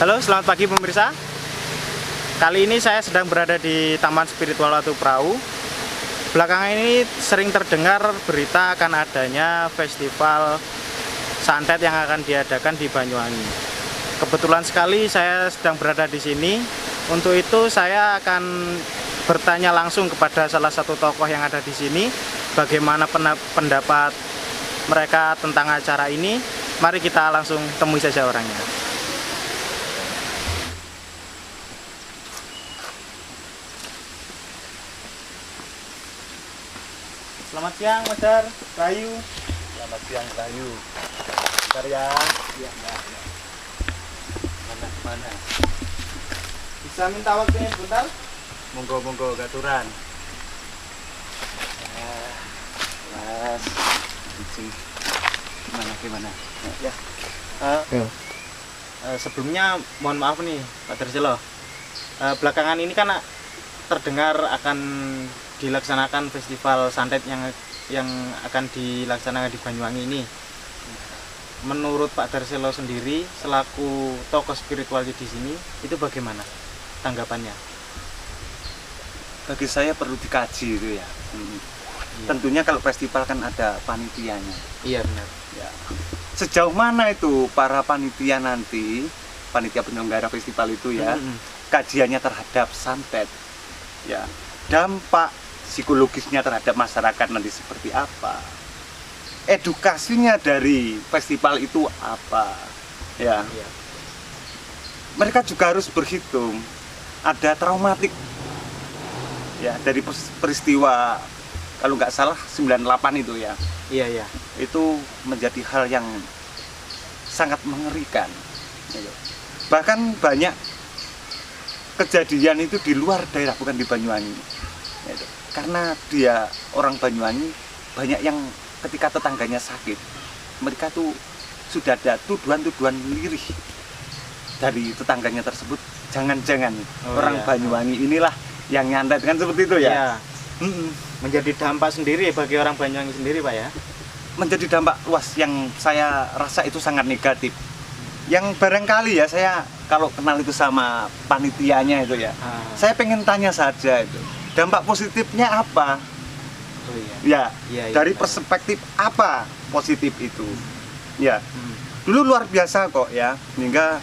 Halo, selamat pagi pemirsa. Kali ini saya sedang berada di Taman Spiritual Watu Perahu. Belakangan ini sering terdengar berita akan adanya festival santet yang akan diadakan di Banyuwangi. Kebetulan sekali saya sedang berada di sini. Untuk itu saya akan bertanya langsung kepada salah satu tokoh yang ada di sini, bagaimana pendapat mereka tentang acara ini. Mari kita langsung temui saja orangnya. Selamat siang, Mas Dar, Rayu. Selamat siang, Rayu. Bentar ya. Iya, ya. Mana? Bisa minta waktunya sebentar? Monggo gaturan. Mas, gimana? Ya. Sebelumnya mohon maaf nih, Pak Darselo. Belakangan ini kan terdengar akan dilaksanakan festival santet yang akan dilaksanakan di Banyuwangi ini. Menurut Pak Darselo sendiri selaku tokoh spiritual di sini, itu bagaimana tanggapannya? Bagi saya perlu dikaji itu ya. Iya. Tentunya kalau festival kan ada panitianya. Iya benar. Ya. Sejauh mana itu para panitia nanti, panitia penyelenggara festival itu ya, kajiannya terhadap santet, ya, dampak psikologisnya terhadap masyarakat nanti seperti apa, edukasinya dari festival itu apa, ya. Iya. Mereka juga harus berhitung ada traumatik, ya, dari peristiwa kalau nggak salah 98 itu ya. Iya. Itu menjadi hal yang sangat mengerikan. Bahkan banyak kejadian itu di luar daerah, bukan di Banyuwangi. Karena dia orang Banyuwangi, banyak yang ketika tetangganya sakit, mereka tuh sudah ada tuduhan-tuduhan lirih dari tetangganya tersebut. Jangan-jangan orang Banyuwangi inilah yang nyantet, kan seperti itu ya. Iya. Menjadi dampak sendiri bagi orang Banyuwangi sendiri, Pak ya. Menjadi dampak luas yang saya rasa itu sangat negatif. Yang barangkali ya, saya kalau kenal itu sama panitianya itu ya, saya pengen tanya saja itu, dampak positifnya apa? Oh iya. Ya, dari perspektif apa positif itu? Ya, dulu luar biasa kok ya, hingga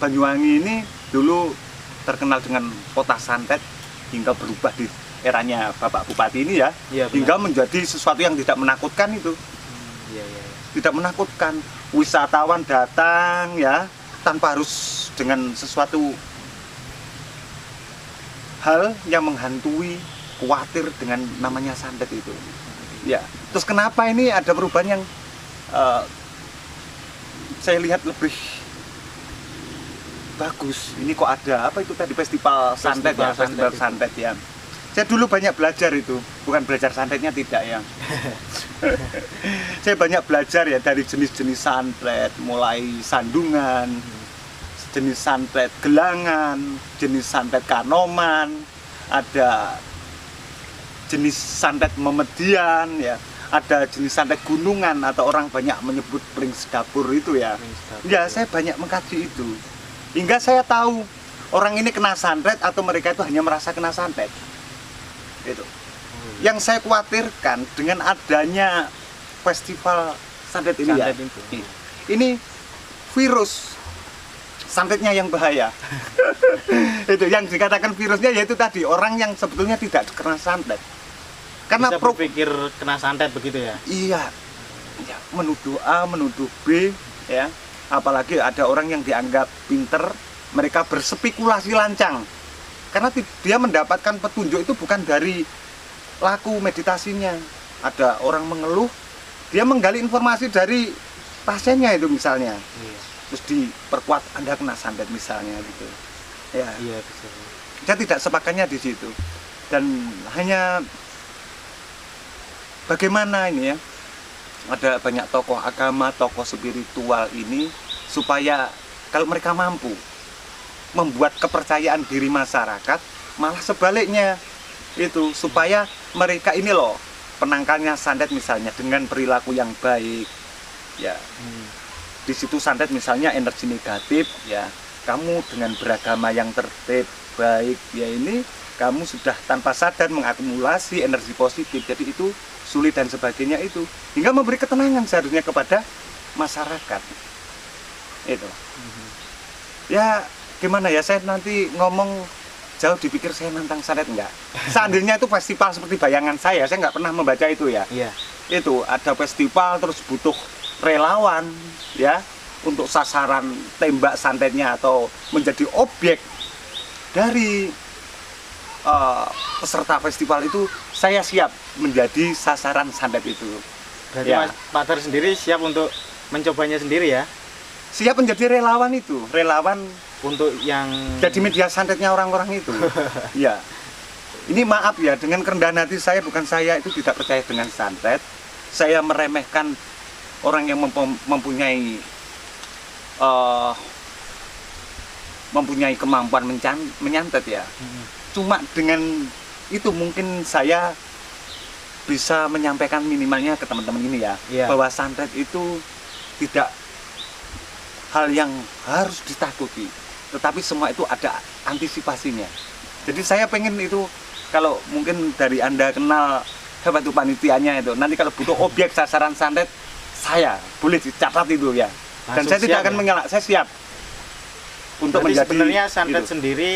Banyuwangi ini dulu terkenal dengan kota santet, hingga berubah di eranya Bapak Bupati ini ya, hingga menjadi sesuatu yang tidak menakutkan itu. Tidak menakutkan, wisatawan datang ya tanpa harus dengan sesuatu hal yang menghantui, khawatir dengan namanya santet itu. Ya, terus kenapa ini ada perubahan yang saya lihat lebih bagus? Ini kok ada apa itu tadi, festival santet ya, festival santet ya. Saya dulu banyak belajar itu, bukan belajar santetnya tidak ya. Saya banyak belajar ya dari jenis-jenis santet, mulai sandungan, jenis santet gelangan, jenis santet kanoman, ada jenis santet memedian ya, ada jenis santet gunungan atau orang banyak menyebut pring dapur itu ya. Ya, saya banyak mengkaji itu. Hingga saya tahu orang ini kena santet atau mereka itu hanya merasa kena santet. Itu. Yang saya khawatirkan dengan adanya festival santet ini ya. Ini virus santetnya yang bahaya. Itu yang dikatakan virusnya, yaitu tadi orang yang sebetulnya tidak kena santet. Karena bisa berpikir kena santet begitu ya? Iya. Ya, menuduh A, menuduh B ya. Apalagi ada orang yang dianggap pinter, mereka berspekulasi lancang. Karena dia mendapatkan petunjuk itu bukan dari laku meditasinya. Ada orang mengeluh, dia menggali informasi dari pasiennya itu misalnya. Terus diperkuat, Anda kena santet misalnya gitu. Ya. Iya, betul. Saya tidak sepakatnya di situ. Dan hanya bagaimana ini ya, ada banyak tokoh agama, tokoh spiritual ini, supaya kalau mereka mampu membuat kepercayaan diri masyarakat, malah sebaliknya itu, supaya mereka ini loh, penangkalnya santet misalnya dengan perilaku yang baik ya, di situ santet misalnya energi negatif ya, kamu dengan beragama yang tertib baik ya, ini kamu sudah tanpa sadar mengakumulasi energi positif, jadi itu sulit dan sebagainya, itu hingga memberi ketenangan seharusnya kepada masyarakat itu. Ya gimana ya, saya nanti ngomong jauh dipikir saya nantang santet enggak. Seandainya itu festival seperti bayangan saya nggak pernah membaca itu ya. Iya. Itu ada festival terus butuh relawan ya untuk sasaran tembak santetnya atau menjadi objek dari peserta festival itu, saya siap menjadi sasaran santet itu. Berarti Ya. Pak Dar sendiri siap untuk mencobanya sendiri ya? Siap menjadi relawan itu, relawan Untuk yang jadi media santetnya orang-orang itu. Ya. Ini maaf ya, dengan kerendahan hati saya, bukan saya itu tidak percaya dengan santet. Saya meremehkan orang yang mempunyai kemampuan menyantet ya. Cuma dengan itu mungkin saya bisa menyampaikan minimalnya ke teman-teman ini ya, Iya. bahwa santet itu tidak hal yang harus ditakuti, tetapi semua itu ada antisipasinya. Jadi saya pengen itu, kalau mungkin dari Anda kenal bantu panitianya itu, nanti kalau butuh objek sasaran santet, saya boleh dicatat itu ya. Dan Langsung saya tidak siap akan ya? mengelak, saya siap untuk berarti menjadi sebenarnya santet itu. sendiri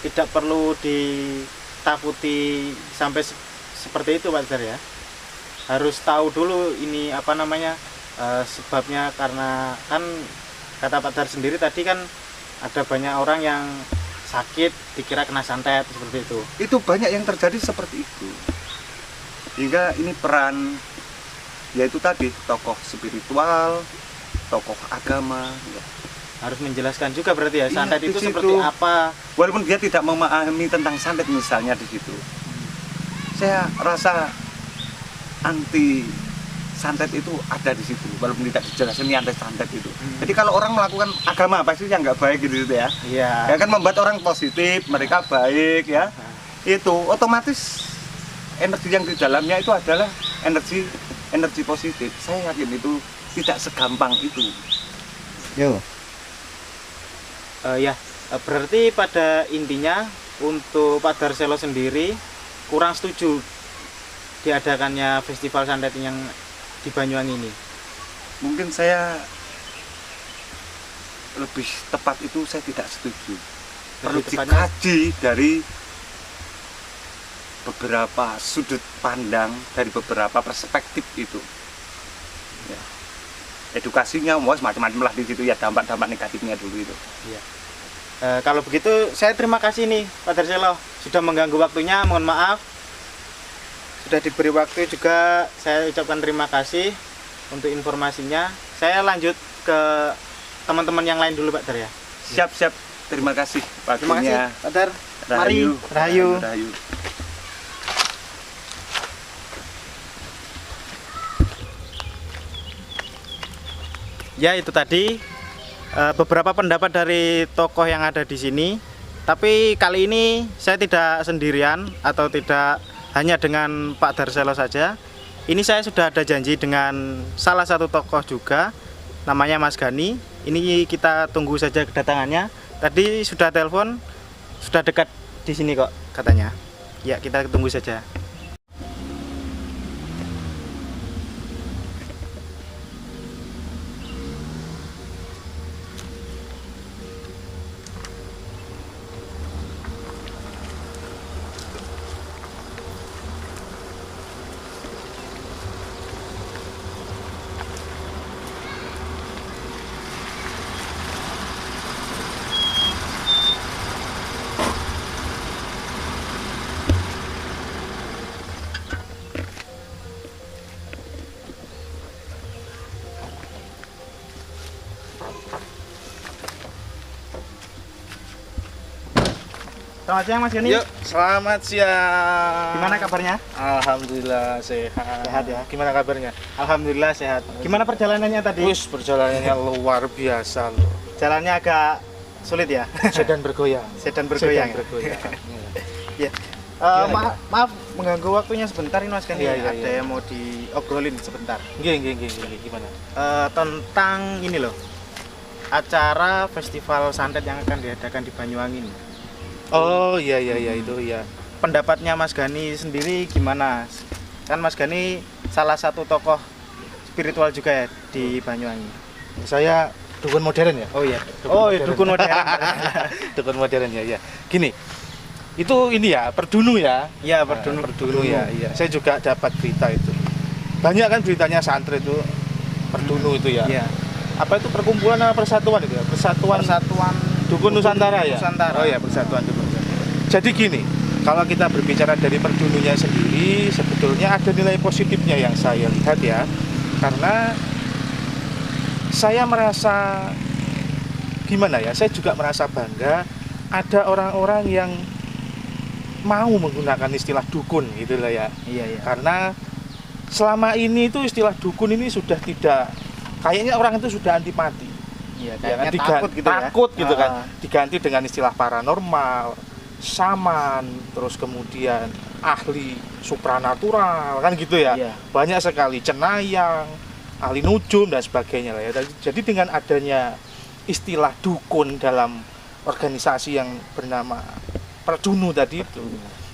tidak perlu ditakuti sampai seperti itu Pak Dar ya. Harus tahu dulu ini apa namanya sebabnya, karena kan kata Pak Dar sendiri tadi kan ada banyak orang yang sakit dikira kena santet seperti itu. Itu banyak yang terjadi seperti itu. Hingga ini peran yaitu tadi tokoh spiritual, tokoh agama ya. Harus menjelaskan juga berarti ya Iya, santet di itu situ. seperti apa. Walaupun dia tidak memahami tentang santet misalnya di situ. Saya rasa anti santet itu ada di situ, walaupun tidak dijelasin ini anti santet itu. Jadi kalau orang melakukan agama pasti yang nggak baik gitu ya. Iya. Ya kan membuat orang positif, mereka baik ya. Itu otomatis energi yang di dalamnya itu adalah energi positif. Saya yakin itu tidak segampang itu. Yo. Berarti pada intinya untuk Pak Darselo sendiri kurang setuju diadakannya festival santet yang di Banyuwangi ini. Mungkin saya lebih tepat itu saya tidak setuju. Perlu Lebih tepatnya- dikaji dari beberapa sudut pandang, dari beberapa perspektif itu. Ya. Edukasinya mau macam-macam lah di situ ya, dampak-dampak negatifnya dulu itu. Kalau begitu saya terima kasih nih Pak Darselo sudah mengganggu waktunya, mohon maaf. Sudah diberi waktu juga, saya ucapkan terima kasih untuk informasinya. Saya lanjut ke teman-teman yang lain dulu Pak Dar ya. Siap-siap, terima kasih Terima kasih waktunya. Pak Dar. Mari. Rahayu. Rahayu. Rahayu. Ya itu tadi beberapa pendapat dari tokoh yang ada di sini. Tapi kali ini saya tidak sendirian atau tidak hanya dengan Pak Darselo saja. Ini saya sudah ada janji dengan salah satu tokoh juga, namanya Mas Gani. Ini kita tunggu saja kedatangannya. Tadi sudah telepon, sudah dekat di sini kok katanya. Ya kita tunggu saja. Selamat siang Mas Gani. Yuk, selamat siang. Gimana kabarnya? Alhamdulillah sehat. Sehat ya? Gimana kabarnya? Alhamdulillah sehat. Gimana perjalanannya tadi? Wis perjalanannya luar biasa loh. Jalannya agak sulit ya? Sedan bergoyang. Sedan bergoyang. Sedan bergoyang. Ya. Gimana? Maaf mengganggu waktunya sebentar ini Mas Gani. Iya, iya, Ada iya. yang mau diobrolin sebentar. Nggih, gimana? Tentang ini loh. Acara festival santet yang akan diadakan di Banyuwangi ini. Oh, iya itu ya. Pendapatnya Mas Gani sendiri gimana? Kan Mas Gani salah satu tokoh spiritual juga ya di Banyuwangi. Saya dukun modern ya. Oh iya. Dukun modern. Dukun modern. Dukun modern ya. Gini. Itu ini ya, Perdunu ya. Iya, Perdunu. Perdunu ya, iya. Saya juga dapat berita itu. Banyak kan beritanya santri itu Perdunu itu ya. Iya. Apa itu perkumpulan apa persatuan itu ya? Persatuan Dukun Nusantara ya. Nusantara. Oh ya, Persatuan Dukun Nusantara. Jadi gini, kalau kita berbicara dari Perdununya sendiri, sebetulnya ada nilai positifnya yang saya lihat ya. Karena saya merasa gimana ya? Saya juga merasa bangga ada orang-orang yang mau menggunakan istilah dukun gitu lah ya. Iya. Karena selama ini itu istilah dukun ini sudah tidak, kayaknya orang itu sudah antipati. Iya, Ya kan, kayaknya takut gitu ya. takut gitu kan. Ah. Diganti dengan istilah paranormal, saman, terus kemudian ahli supranatural kan gitu ya. Iya. Banyak sekali, cenayang, ahli nujum dan sebagainya lah ya. Jadi dengan adanya istilah dukun dalam organisasi yang bernama Perdunu tadi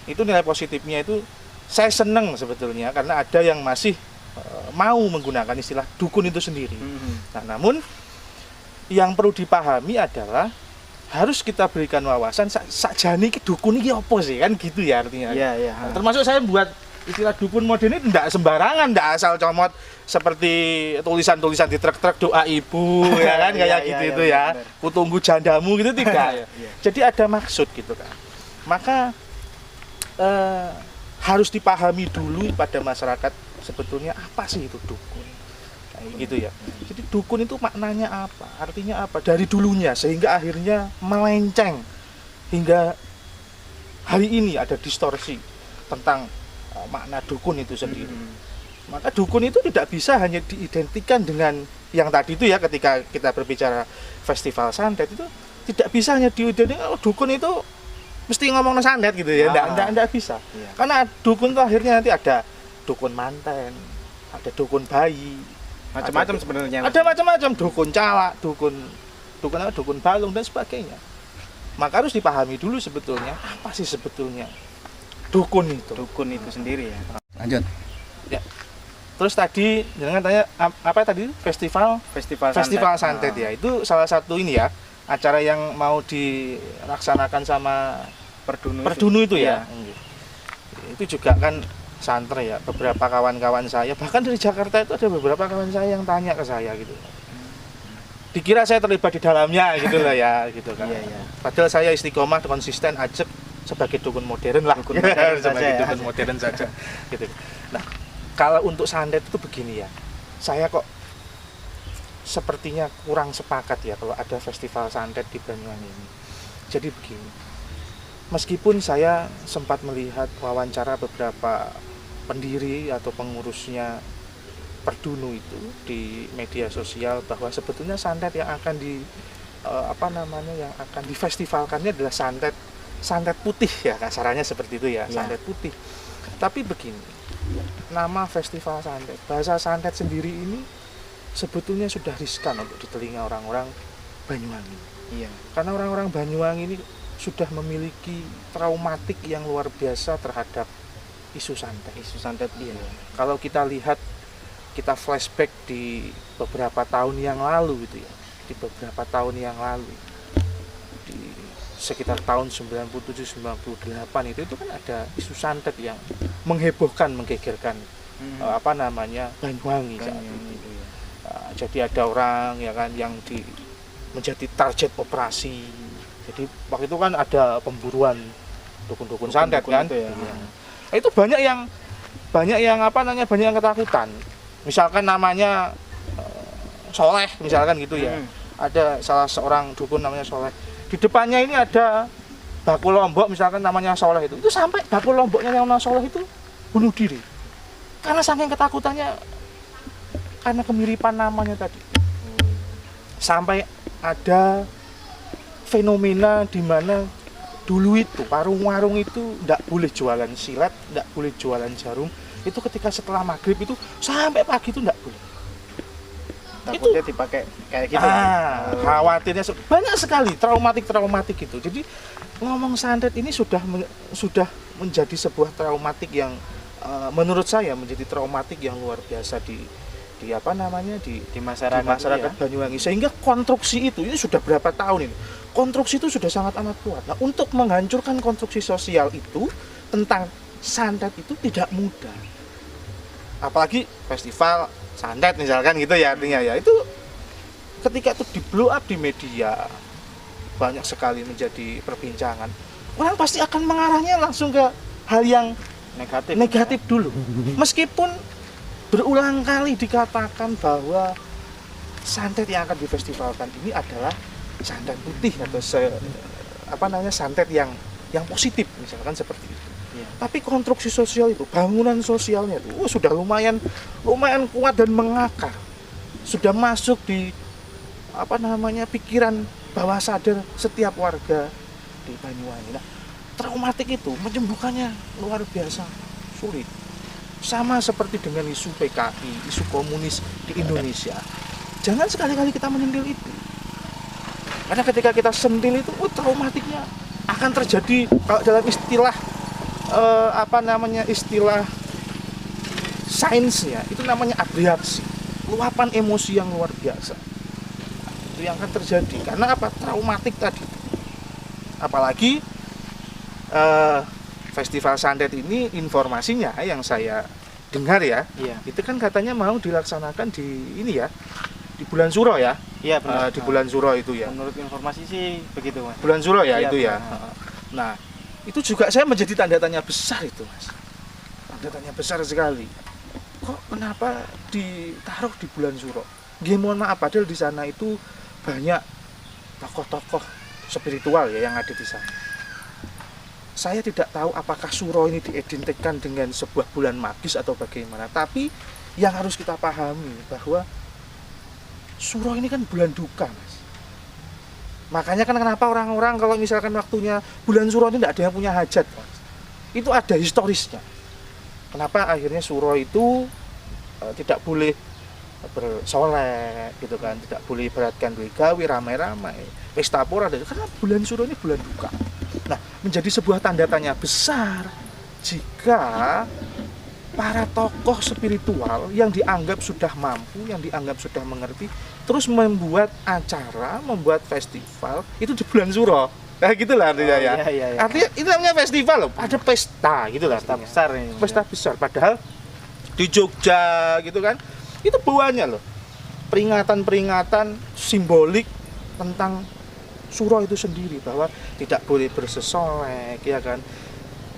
itu nilai positifnya itu saya seneng sebetulnya karena ada yang masih mau menggunakan istilah dukun itu sendiri. Nah, namun yang perlu dipahami adalah harus kita berikan wawasan sakjane iki dukun iki apa sih kan gitu ya artinya. Iya. Nah, termasuk saya buat istilah dukun modern ini tidak sembarangan, tidak asal comot seperti tulisan-tulisan di truk-truk doa ibu ya kan kayak Iya, gitu iya, itu ya. benar. Kutunggu jandamu gitu tidak. Iya. Jadi ada maksud gitu kan. Maka harus dipahami dulu pada masyarakat sebetulnya apa sih itu dukun. Kayak gitu ya. Jadi dukun itu maknanya apa? Artinya apa? Dari dulunya sehingga akhirnya melenceng hingga hari ini ada distorsi tentang makna dukun itu sendiri. Maka dukun itu tidak bisa hanya diidentikan dengan yang tadi itu ya, ketika kita berbicara festival santet itu tidak bisa hanya diidentikan dukun itu mesti ngomong santet gitu ya. Enggak bisa. Iya. Karena dukun itu akhirnya nanti ada dukun manten, ada dukun bayi, Macam-macam sebenarnya. ada macam-macam, dukun calak, dukun balung dan sebagainya. Maka harus dipahami dulu sebetulnya apa sih sebetulnya dukun itu. Dukun itu sendiri ya. Lanjut. Ya. Terus tadi jangan tanya apa tadi festival santet ya. Itu salah satu ini ya, acara yang mau dilaksanakan sama Perdunu itu ya. Itu juga kan santri ya, beberapa kawan-kawan saya bahkan dari Jakarta itu ada beberapa kawan saya yang tanya ke saya gitu. Dikira saya terlibat di dalamnya gitu lah ya gitu kan. Iya. Padahal saya istiqomah konsisten ajak sebagai dukun modern lah. Dukun modern Sebagai saja ya. dukun modern saja gitu. Nah, kalau untuk santet itu begini ya. Saya kok sepertinya kurang sepakat ya kalau ada festival santet di Banyuwangi ini. Jadi begini. Meskipun saya sempat melihat wawancara beberapa pendiri atau pengurusnya Perdunu itu di media sosial bahwa sebetulnya santet yang akan yang akan difestivalkannya adalah santet putih ya, kasarannya seperti itu ya, santet putih. Tapi begini, nama festival santet, bahasa santet sendiri ini sebetulnya sudah riskan untuk di telinga orang-orang Banyuwangi. Iya. Karena orang-orang Banyuwangi ini sudah memiliki traumatik yang luar biasa terhadap isu santet. Iya. Kalau kita lihat, kita flashback di beberapa tahun yang lalu gitu ya. Di beberapa tahun yang lalu. Di sekitar tahun 97 98 itu kan ada isu santet yang menghebohkan, menggegerkan Banyuwangi saat itu. Jadi ada orang ya kan yang menjadi target operasi. Jadi waktu itu kan ada pemburuan dukun-dukun santet kan. Itu ya. Itu banyak yang banyak yang ketakutan. Misalkan namanya Soleh misalkan gitu ya. Ada salah seorang dukun namanya Soleh. Di depannya ini ada baku lombok misalkan namanya Soleh itu. Itu sampai baku lomboknya yang namanya Soleh itu bunuh diri. Karena saking ketakutannya, karena kemiripan namanya tadi. Sampai ada fenomena di mana dulu itu warung-warung itu nggak boleh jualan silet, nggak boleh jualan jarum. Itu ketika setelah maghrib itu sampai pagi itu nggak boleh. Takutnya dipakai kayak gitu. Khawatirnya banyak sekali traumatik itu. Jadi ngomong santet ini sudah menjadi sebuah traumatik yang menurut saya menjadi traumatik yang luar biasa di apa namanya di masyarakat ya. Banyuwangi, sehingga konstruksi itu ini sudah berapa tahun ini. Konstruksi itu sudah sangat amat kuat. Nah, untuk menghancurkan konstruksi sosial itu tentang santet itu tidak mudah. Apalagi festival santet misalkan gitu ya, artinya ya itu ketika itu di blow up di media banyak sekali menjadi perbincangan, orang pasti akan mengarahnya langsung ke hal yang negatif dulu. Meskipun berulang kali dikatakan bahwa santet yang akan difestivalkan ini adalah santet putih atau santet yang positif misalkan seperti itu. Ya. Tapi konstruksi sosial itu, bangunan sosialnya itu sudah lumayan kuat dan mengakar. Sudah masuk di pikiran bawah sadar setiap warga di Banyuwangi. Nah, traumatik itu menyembuhkannya luar biasa sulit. Sama seperti dengan isu PKI, isu komunis di Indonesia. Jangan sekali-kali kita menyentil itu. Karena ketika kita sentil itu, traumatiknya akan terjadi. Kalau dalam istilah istilah sainsnya itu namanya abreaksi, luapan emosi yang luar biasa. Itu yang akan terjadi karena traumatik tadi. Apalagi festival santet ini informasinya yang saya dengar ya, itu kan katanya mau dilaksanakan di bulan Suro ya. Iya benar. Di bulan Suro itu ya. Menurut informasi sih begitu, Mas. Bulan Suro ya, iya, itu ya. Benar. Nah, itu juga saya menjadi tanda tanya besar itu, Mas. Tanda tanya besar sekali. Kok kenapa ditaruh di bulan Suro? Mohon maaf, padahal di sana itu banyak tokoh-tokoh spiritual ya yang ada di sana. Saya tidak tahu apakah Suro ini diidentikan dengan sebuah bulan magis atau bagaimana. Tapi yang harus kita pahami bahwa Suro ini kan bulan duka, Mas. Makanya kan kenapa orang-orang kalau misalkan waktunya bulan Suro ini tidak ada yang punya hajat, Mas. Itu ada historisnya. Kenapa akhirnya Suro itu tidak boleh bersolek gitu kan, tidak boleh beratkan duit gawe ramai-ramai, pesta pora, karena bulan Suro ini bulan duka. Nah, menjadi sebuah tanda tanya besar jika para tokoh spiritual yang dianggap sudah mampu, yang dianggap sudah mengerti, terus membuat acara, membuat festival itu di bulan Suro. Nah, gitulah artinya ya. Iya. Artinya itu namanya festival loh, ada pesta gitu lah. Pesta besar ini. Pesta besar, padahal di Jogja gitu kan, itu banyak loh peringatan-peringatan simbolik tentang Suro itu sendiri, bahwa tidak boleh bersesolek ya kan.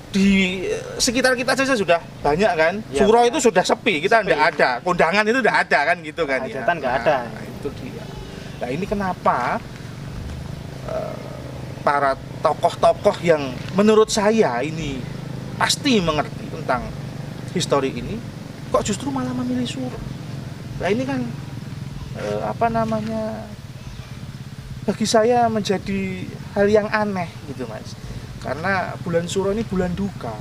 Di sekitar kita saja sudah banyak kan, ya, Suro itu sudah sepi, kita tidak ada, kondangan itu tidak ada kan gitu kan. Hajatan nggak ya. ada. Nah, itu dia. Nah, ini kenapa para tokoh-tokoh yang menurut saya ini pasti mengerti tentang histori ini, kok justru malah memilih Suro. Nah, ini kan bagi saya menjadi hal yang aneh gitu, Mas. Karena bulan Suro ini bulan duka,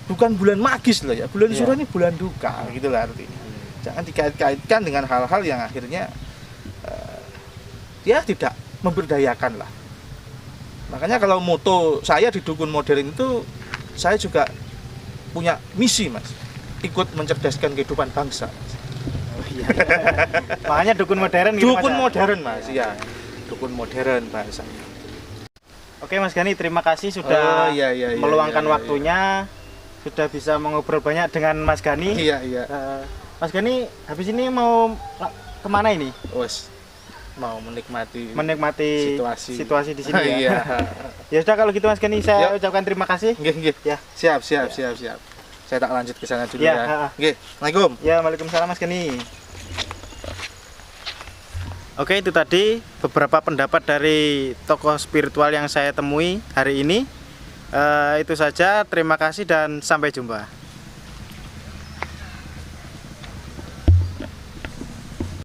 bukan bulan magis loh ya. Bulan Suro ini bulan duka, gitu lah artinya. Jangan dikait-kaitkan dengan hal-hal yang akhirnya tidak memberdayakan lah. Makanya kalau moto saya di Dukun Modern itu, saya juga punya misi, Mas, ikut mencerdaskan kehidupan bangsa, Mas. Oh, iya. Makanya Dukun Modern gitu, Dukun Mas. Modern, Mas, ya. Dukun Modern bahasanya. Oke, Mas Gani, terima kasih sudah meluangkan iya. waktunya, sudah bisa mengobrol banyak dengan Mas Gani. Iya. Mas Gani, habis ini mau kemana ini? Wes, mau menikmati situasi di sini ya. Iya. Ya sudah, kalau gitu Mas Gani, saya ucapkan terima kasih. Nggih. Ya. Siap. Saya tak lanjut ke sana dulu Ya, ya. Nggih. Assalamualaikum. Ya, waalaikumsalam Mas Gani. Oke, itu tadi beberapa pendapat dari tokoh spiritual yang saya temui hari ini. Itu saja, terima kasih dan sampai jumpa.